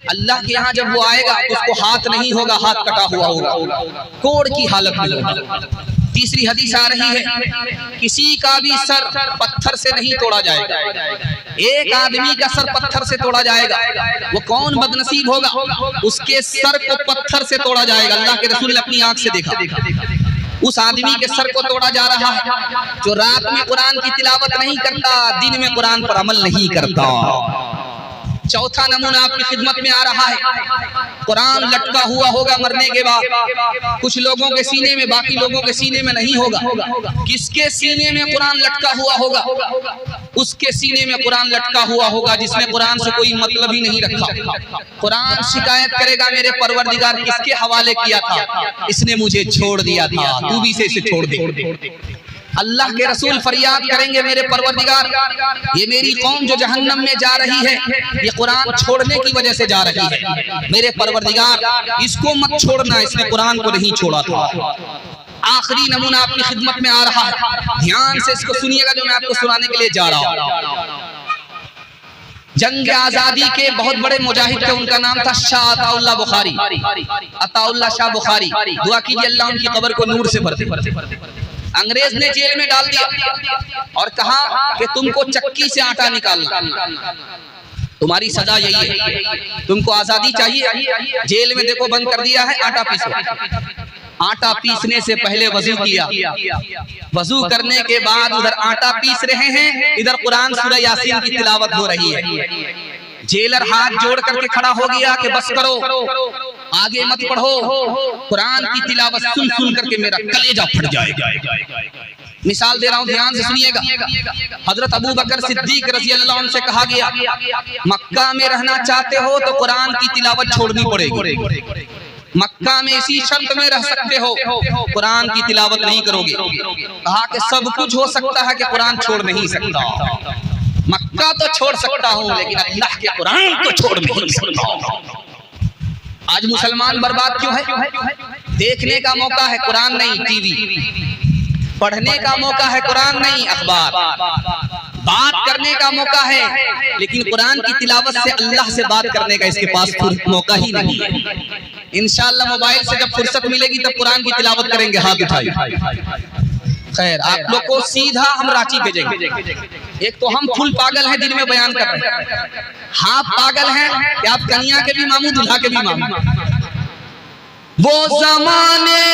अल्लाह के यहाँ जब वो आएगा तो उसको हाथ नहीं होगा, हाथ कटा हुआ होगा, कोड़ की हालत में होगा। तीसरी हदीस आ रही है, किसी का भी सर पत्थर से नहीं तोड़ा जाएगा। एक आदमी का सर पत्थर से तोड़ा जाएगा, वो कौन बदनसीब होगा, उसके सर को पत्थर से तोड़ा जाएगा। अल्लाह के रसूल ने अपनी आंख से देखा। उस आदमी के सर को तोड़ा जा रहा है जो रात में कुरान की तिलावत नहीं करता, दिन में कुरान पर अमल नहीं करता। चौथा नमूना आपकी खिदमत में आ रहा है, कुरान लटका हुआ होगा मरने के बाद, कुछ लोगों के सीने में, बाकी लोगों के सीने में नहीं होगा। किसके सीने में कुरान लटका हुआ होगा? उसके सीने में कुरान लटका हुआ होगा जिसने कुरान से कोई मतलब ही नहीं रखा। कुरान शिकायत करेगा, मेरे परवरदिगार किसके हवाले किया था, इसने मुझे छोड़ दिया था, तू भी इसे छोड़ दे। अल्लाह के रसूल फरियाद करेंगे, मेरे परवरदिगार ये मेरी कौम जो जहन्नम में जा रही है, ये कुरान छोड़ने की वजह से जा रही है, मेरे परवरदिगार इसको मत छोड़ना, इसने कुरान को नहीं छोड़ा था। आखिरी नमूना आपकी खिदमत में आ रहा है, ध्यान से इसको सुनिएगा जो मैं आपको सुनाने के लिए जा रहा हूँ। जंग आजादी के बहुत बड़े मुजाहिद थे, उनका नाम था शाह अताउल्लाह बुखारी, अताउल्लाह शाह बुखारी। दुआ कीजिए अल्लाह उनकी कब्र को नूर से भर दे। अंग्रेज ने जेल में डाल दिया और कहा कि तुमको चक्की से आटा निकालना, तुम्हारी सजा यही है, तुमको आजादी चाहिए। जेल में देखो बंद कर दिया है, आटा पीसो। आटा पीसने से पहले वजू किया, वजू करने के बाद उधर आटा पीस रहे हैं, इधर कुरान सूरह यासीन की तिलावत हो रही है। जेलर हाथ जोड़ करके खड़ा हो गया कि बस करो, आगे मत पढ़ो, कुरान की तिलावत सुन सुन करके मेरा कलेजा फट जाएगा। मिसाल दे रहा हूं, ध्यान से सुनिएगा। हजरत अबू बकर सिद्दीक रज़ी अल्लाह अन्हु से कहा गया, मक्का में रहना चाहते हो तो कुरान की तिलावत छोड़नी पड़ेगी। मक्का में इसी शर्त में रह सकते हो, कुरान की तिलावत नहीं करोगे। कहा कि सब कुछ हो सकता है कि कुरान छोड़ नहीं सकता, मक्का तो छोड़ सकता हूं लेकिन अल्लाह के कुरान को छोड़ नहीं सकता। आज मुसलमान बर्बाद क्यों है? देखने का मौका है कुरान नहीं टीवी, पढ़ने का मौका है कुरान नहीं अखबार, बात करने का मौका है लेकिन कुरान की तिलावत से अल्लाह से बात करने का इसके पास मौका ही नहीं है। इंशाअल्लाह मोबाइल से जब फुर्सत मिलेगी तब कुरान की तिलावत करेंगे, हाथ उठाइए। खैर आप लोग को सीधा हम रांची भेजेंगे। एक तो हम फुल पागल हैं, दिन में बयान कर रहे हैं, हाफ पागल हैं कि आप कन्या के भी मामू दूल्हा के भी मामू। वो जमाने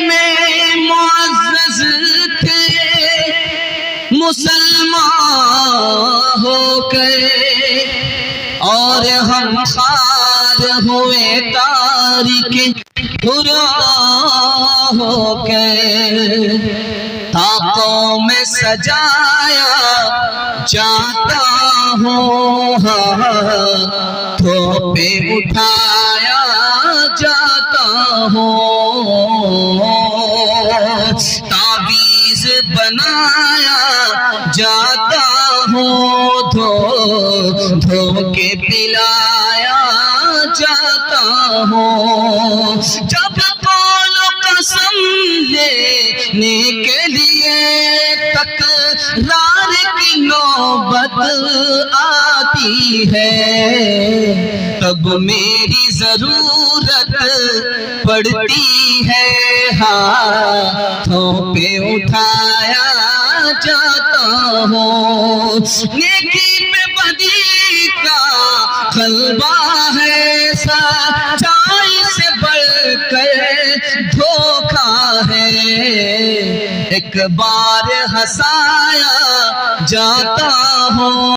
में मुअज़्ज़ज़ थे मुसलमान हो गए और हम खार हुए तारीके बुरा हो गए। ताकों में सजाया जाता हूँ, हाथों पे उठाया जाता हूँ, ताबीज़ बनाया जाता हूँ, धो धो के पिलाया जाता हूँ। जब बोलो कसम लेने के लिए तकरार की नौबत आती है, तब मेरी जरूरत पड़ती है, हाथों पे उठाया जाता हूँ। नेकी पे बदी का गलबा है, सच्चाई से बढ़कर धोखा है, एक बार हंसाया जाता हूँ।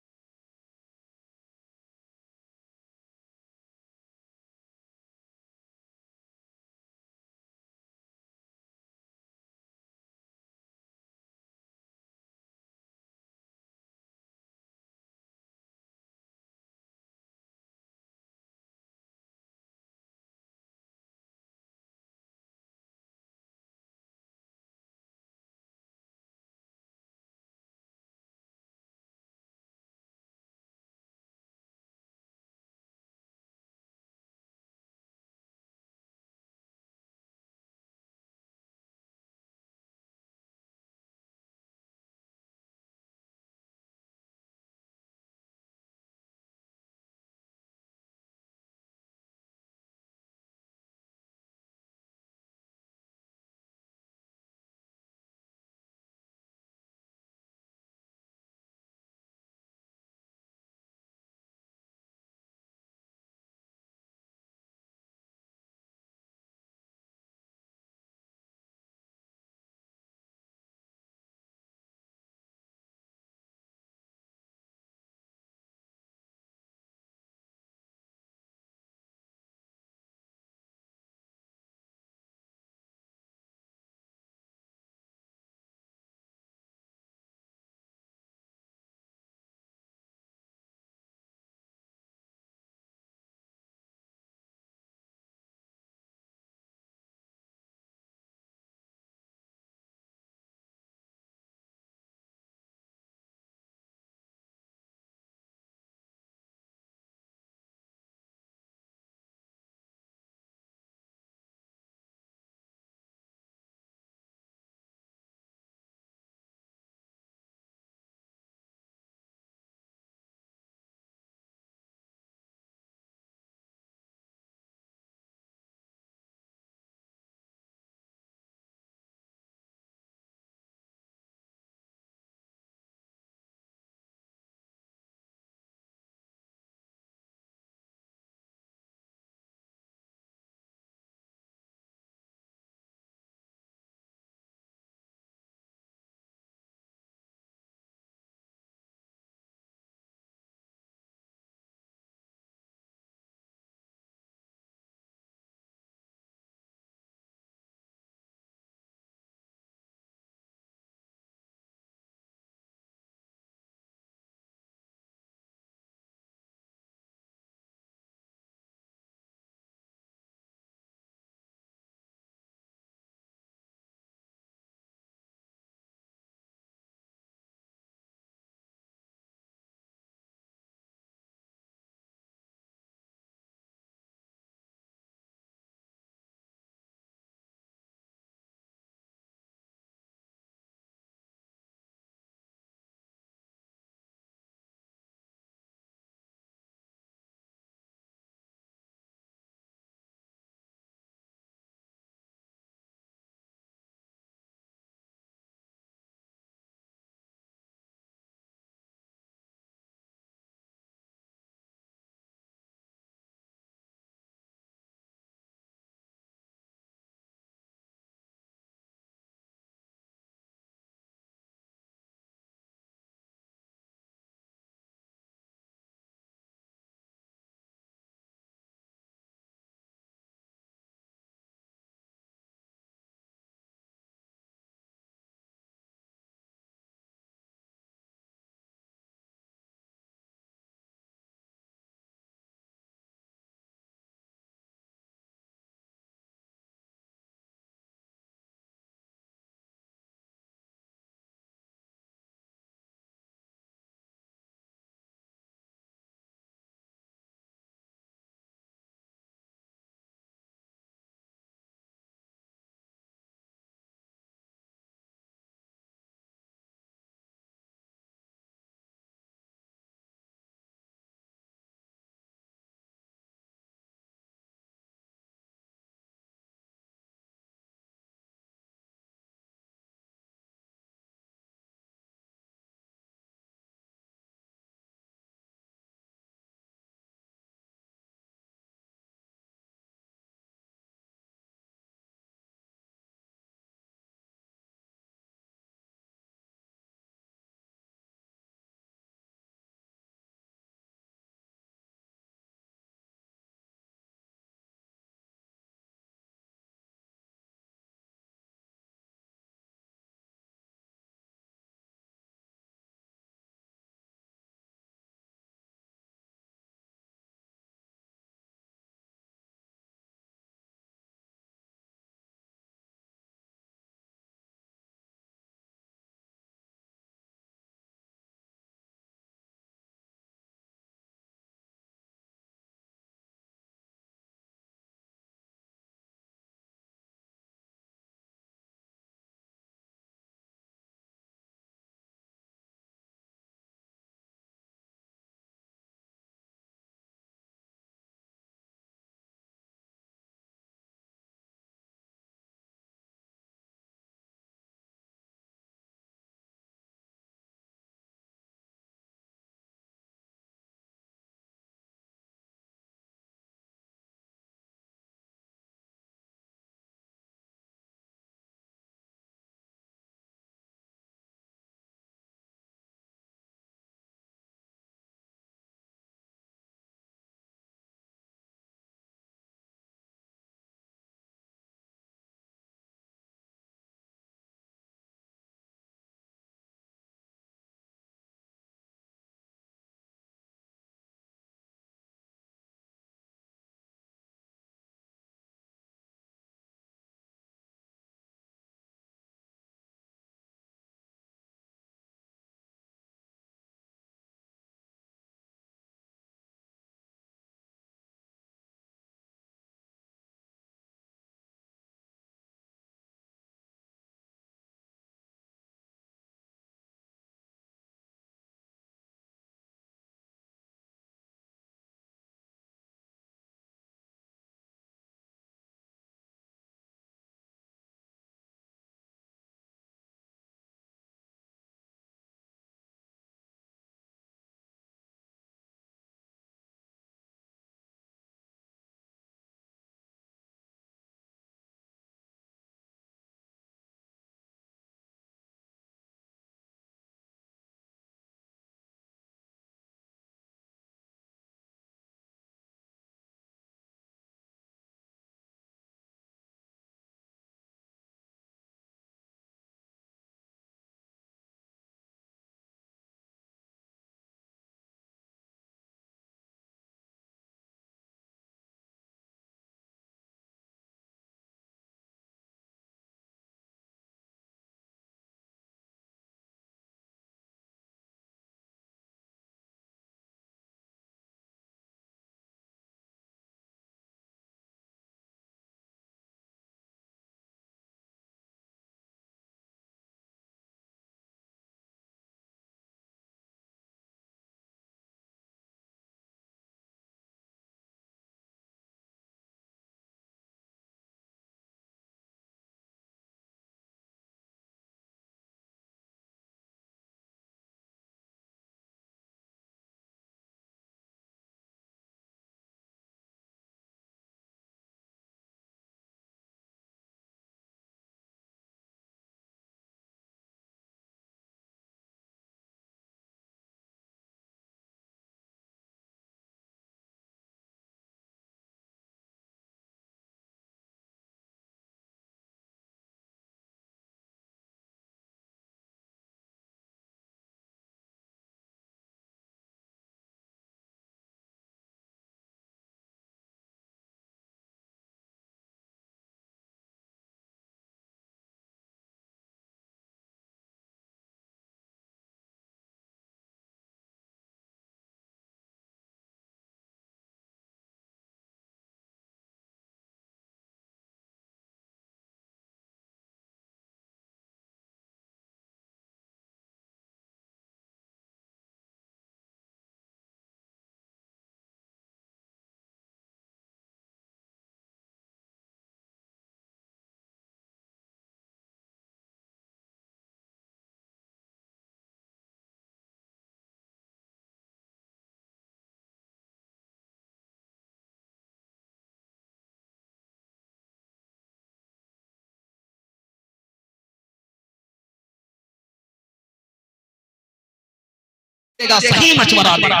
सही मशवरा देगा।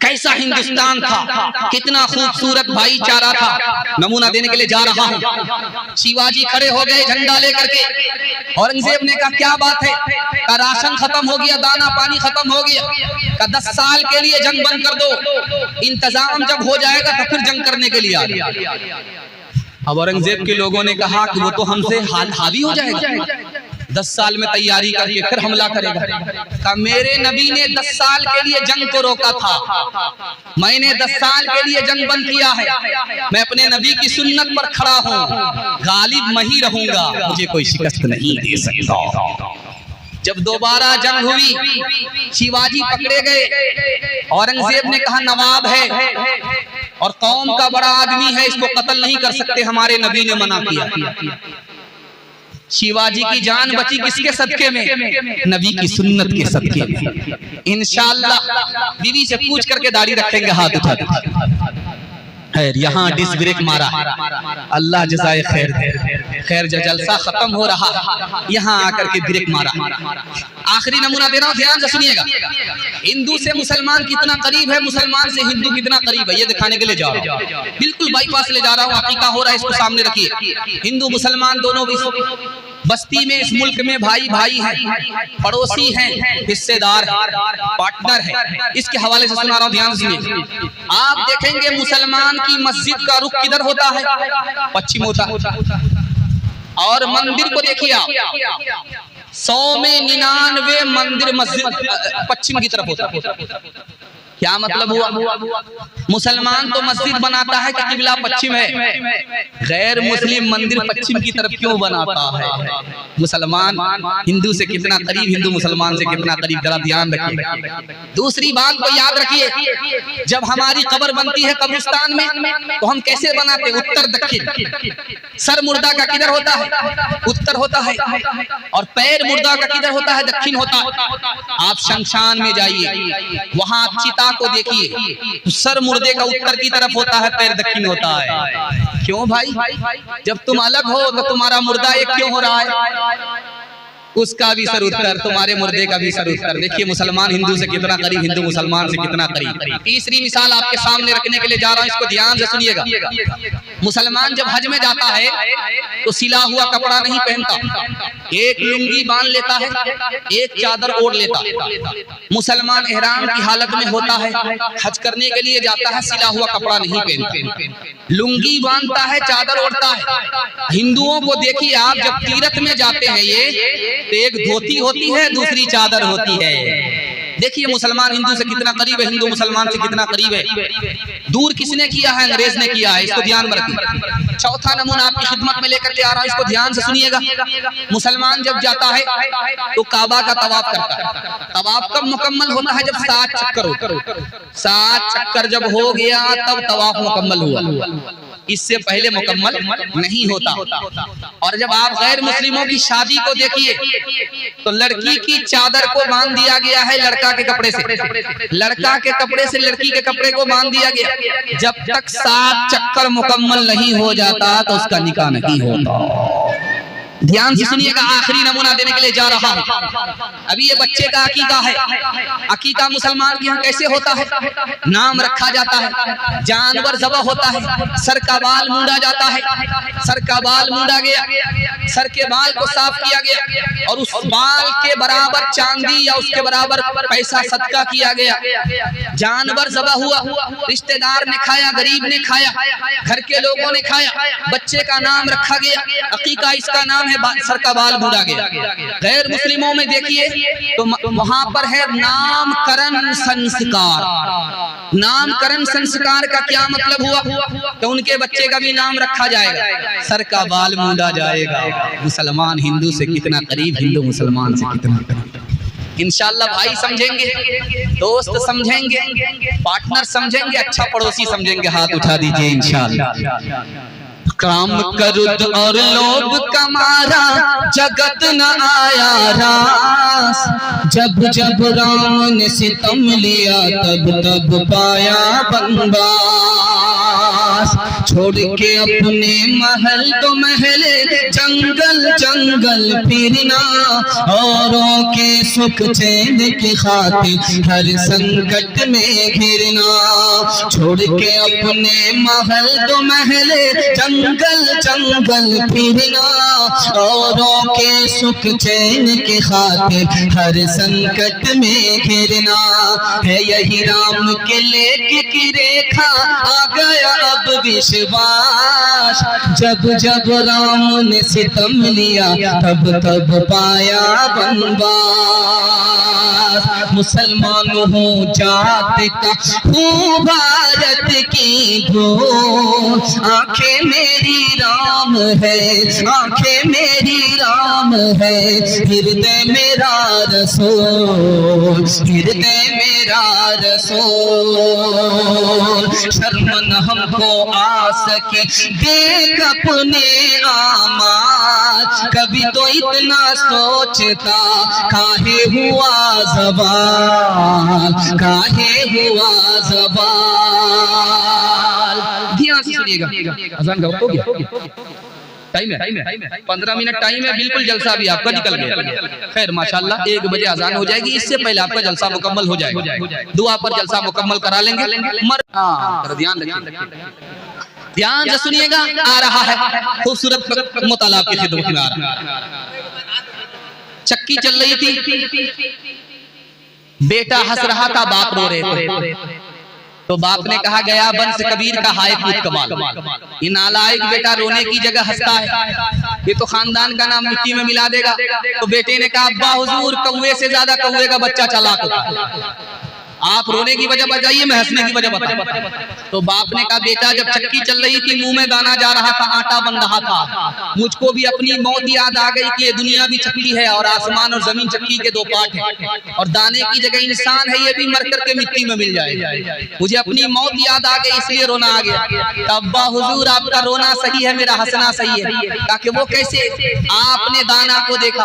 कैसा हिंदुस्तान था, कितना खूबसूरत भाईचारा था। नमूना देने के लिए जा रहा हूँ। शिवाजी खड़े हो गए झंडा लेकर के। औरंगजेब ने कहा क्या बात है, का राशन खत्म हो गया, दाना पानी खत्म हो गया, का 10 साल के लिए जंग बंद कर दो, इंतजाम जब हो जाएगा तो फिर जंग करने के लिए आ जाओ। अब औरंगजेब के लोगों ने कहा कि वो तो हमसे हावी हो जाएगा, 10 साल में तैयारी करके फिर हमला करेगा। कहा मेरे नबी ने 10 साल के लिए जंग को रोका था, मैंने 10 साल के लिए जंग बंद किया है, मैं अपने नबी की सुन्नत पर खड़ा हूँ, गालिब मैं ही रहूंगा, मुझे कोई शिकस्त नहीं दे सकता। जब दोबारा जंग हुई, शिवाजी पकड़े गए। औरंगजेब ने कहा नवाब है और कौम का बड़ा आदमी है, इसको कत्ल नहीं कर सकते, हमारे नबी ने मना किया। शिवाजी की जान बची किसके सदके में? नबी की सुन्नत के सदके में। इंशाअल्लाह बीवी से पूछ करके दाढ़ी रखेंगे, हाथ उठा दे। खैर यहाँ डिस ब्रेक मारा, अल्लाह जज़ाए खैर दे। खैर जलसा खत्म हो रहा, यहाँ आकर के ब्रेक मारा। आखिरी नमूना दे रहा हूँ, ध्यान से सुनिएगा। हिंदू से मुसलमान कितना करीब है, मुसलमान से हिंदू कितना करीब है, ये दिखाने के लिए जा रहा हूँ। बिल्कुल बाईपास ले जा रहा हूँ, अकीका हो रहा है, इसको सामने रखिए। हिंदू मुसलमान दोनों बस्ती में, इस मुल्क में भाई भाई हैं, पड़ोसी हैं, हिस्सेदार हैं, पार्टनर हैं। इसके हवाले से सुना रहा हूँ, ध्यान सुनिए। आप देखेंगे मुसलमान की मस्जिद का रुख किधर होता है? पश्चिम होता है। और मंदिर को देखिए आप, 100 में 99 मंदिर मस्जिद पश्चिम की तरफ होता है। क्या मतलब हुआ? मुसलमान तो मस्जिद बनाता है कि किबला पश्चिम है, गैर मुस्लिम मंदिर पश्चिम की तरफ क्यों बनाता है? मुसलमान हिंदू से कितना करीब, हिंदू मुसलमान से कितना करीब, जरा ध्यान रखिए। दूसरी बात को याद रखिए, जब हमारी कब्र बनती है कब्रिस्तान में तो हम कैसे बनाते? उत्तर दक्षिण। सर मुर्दा का किधर होता है? उत्तर होता है। और पैर मुर्दा का किधर होता है? दक्षिण होता है। आप शमशान में जाइए, वहां चिता को देखिए, सर मुर्दे का उत्तर की तरफ होता है, पैर दक्षिण होता है। क्यों भाई? जब तुम अलग हो तो तुम्हारा मुर्दा एक क्यों हो रहा है? उसका भी सर उत्तर, तुम्हारे मुर्दे का भी सर उत्तर। देखिए मुसलमान हिंदू से कितना करीब, हिंदू मुसलमान से कितना करीब। तीसरी मिसाल आपके सामने रखने के लिए जा रहा हूं, इसको ध्यान से सुनिएगा। मुसलमान जब हज में जाता है तो सिला हुआ कपड़ा नहीं पहनता, एक लुंगी बांध लेता है, एक चादर ओढ़ लेता। मुसलमान एहराम की हालत में होता है, हज करने के लिए जाता है, सिला हुआ कपड़ा नहीं पहनता, लुंगी बांधता है, चादर ओढ़ता है। हिंदुओं को देखिए आप, जब तीरथ में जाते हैं ये तो एक धोती होती है, दूसरी चादर होती है। देखिए मुसलमान हिंदू से कितना करीब है, हिंदू मुसलमान से कितना करीब है। दूर किसने किया है? अंग्रेज ने किया है, इसको ध्यान में रखिए। चौथा नमूना आपकी खिदमत में लेकर के आ रहा हूं, इसको ध्यान से सुनिएगा। मुसलमान जब जाता है तो काबा का तवाफ करता है। तवाफ कब मुकम्मल होता है? जब 7 चक्कर हो। 7 चक्कर जब हो गया तब तवाफ मुकम्मल हुआ, इससे पहले मुकम्मल नहीं होता। और जब आप गैर मुस्लिमों की शादी को देखिए तो लड़की की चादर को बांध दिया गया है लड़का के कपड़े से, लड़का के कपड़े से लड़की के कपड़े को बांध दिया गया। जब तक 7 चक्कर मुकम्मल नहीं हो जाता तो उसका निकाह नहीं होता। ध्यान से सुनिएगा, आखिरी नमूना देने के लिए जा रहा हूं। अभी ये बच्चे का अकीका है। अकीका मुसलमान के यहाँ कैसे होता है? नाम रखा जाता है, जानवर ज़बह होता है, सर का बाल मूंडा जाता है, सर का बाल मूंडा गया, सर के बाल को साफ किया गया और उस बाल के बराबर चांदी या उसके बराबर पैसा सदका किया गया। जानवर ज़बह हुआ, रिश्तेदार ने खाया, गरीब ने खाया, घर के लोगों ने खाया, बच्चे का नाम रखा गया। अकीका इसका नाम है, सर का बाल मूंडा गया। गैर मुस्लिमों में देखिए तो वहां पर है नामकरण संस्कार। नामकरण संस्कार का क्या मतलब हुआ? तो उनके बच्चे का भी नाम रखा जाएगा, सर का बाल मूंडा जाएगा। मुसलमान हिंदू से कितना करीब, हिंदू मुसलमान से कितना करीब। इंशाअल्लाह भाई समझेंगे, दोस्त समझेंगे, पार्टनर समझेंगे, अच्छा पड़ोसी समझेंगे। हाथ उठा दीजिए इंशाअल्लाह। काम करुद और लोभ कमारा जगत न आया रास, जब जब राम ने सितम लिया तब तब पाया बनवास। छोड़ के अपने महल तो महल, जंगल जंगल फिरना, औरों के सुख चैन की खातिर हर संकट में घिरना। छोड़ के अपने महल तो महल, जंगल जंगल फिरना, औरों के सुख चैन की खातिर हर संकट में घिरना। है यही राम के लेख की रेखा, आ गया अब विश्वास। जब जब राम ने सितम लिया, तब तब पाया बनवास। मुसलमान हूँ जात का, हूँ भारत की धूल, आंखें मेरी राम है, आंखें मेरी राम है, हृदय मेरा रसूल, हृदय मेरा रसूल। शर्म न हमको आ सके देख अपने आमाल, कभी तो इतना सोचता काहे हुआ ज़वाल, काहे हुआ ज़वाल। ध्यान से सुनिएगा, अज़ान का वक्त हो गया, टाइम है 15 मिनट टाइम है, बिल्कुल जलसा भी आपका निकल गया। खैर माशाल्लाह 1 बजे अजान हो जाएगी, इससे पहले आपका जलसा मुकम्मल हो जाएगा। दुआ पर जलसा मुकम्मल करा लेंगे। ध्यान रखिए, ध्यान से सुनिएगा। आ रहा है खूबसूरत मुताला की खिदमत में आ रहा है। चक्की चल रही थी, बेटा हंस रहा था, बाप रो रहे थे। तो बाप ने कहा गया बंस कबीर का हाय कूद कमाल, ये नालायक बेटा रोने की जगह हंसता है, ये तो खानदान का नाम मिट्टी में मिला देगा। तो बेटे ने कहा अब्बा हुजूर, कौवे से ज्यादा कौवे का बच्चा चालाक होता है, आप रोने की वजह बताइए, मैं हंसने की वजह बताऊं। तो बाप ने कहा बेटा जब चक्की चल रही थी, मुंह में दाना जा रहा था, आटा बन रहा था, मुझको भी अपनी मौत याद आ गई कि ये दुनिया भी चक्की है और आसमान और जमीन चक्की के 2 पार्ट हैं, और दाने की जगह इंसान है, ये भी मर करके मिट्टी में मिल जाएगा। मुझे अपनी मौत याद आ गई, इसलिए रोना आ गया। अब्बा हुजूर आपका रोना सही है, मेरा हंसना सही है। ताकि वो कैसे? आपने दाना को देखा,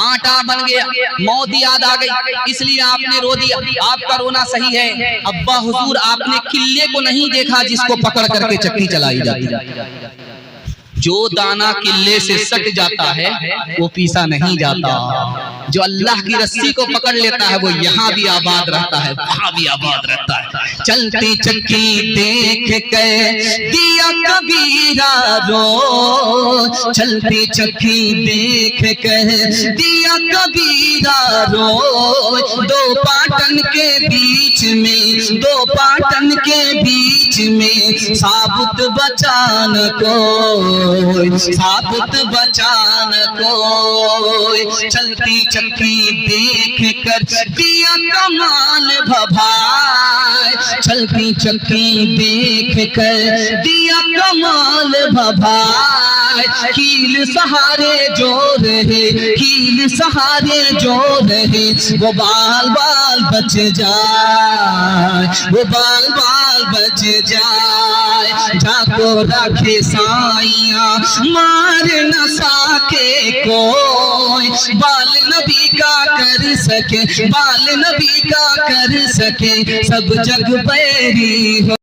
आटा बन गया, मौत याद आ गई, इसलिए आपने रो दिया, आपका रोना सही है। अब्बा हुजूर आपने किले को नहीं देखा जिसको पकड़ करके चक्की चलाई जाती है। जो दाना किले से सट जाता है वो पीसा नहीं जाता, जो अल्लाह की रस्सी को पकड़ लेता है वो यहाँ भी आबाद रहता है, वहाँ भी आबाद रहता है। चलती चक्की देख के दिया कबीरा रो, चलती चक्की देख के दिया कबीरा रो, 2 पाटन के बीच में, 2 पाटन के बीच में साबुत बचान को, साबुत बचान कोई। चलती चक्की देख कर दिया कमाल भभाए, चलती चक्की देख कर दिया कमाल भभाए। कील सहारे जो रहे, कील सहारे जो रहे, वो बाल बाल बच जाए, वो बाल बाल बच जाए। जाको रखे साइया मार न सके कोई, बाल नबी का कर सके, बाल नबी का कर सके, सब जग पैरी हो।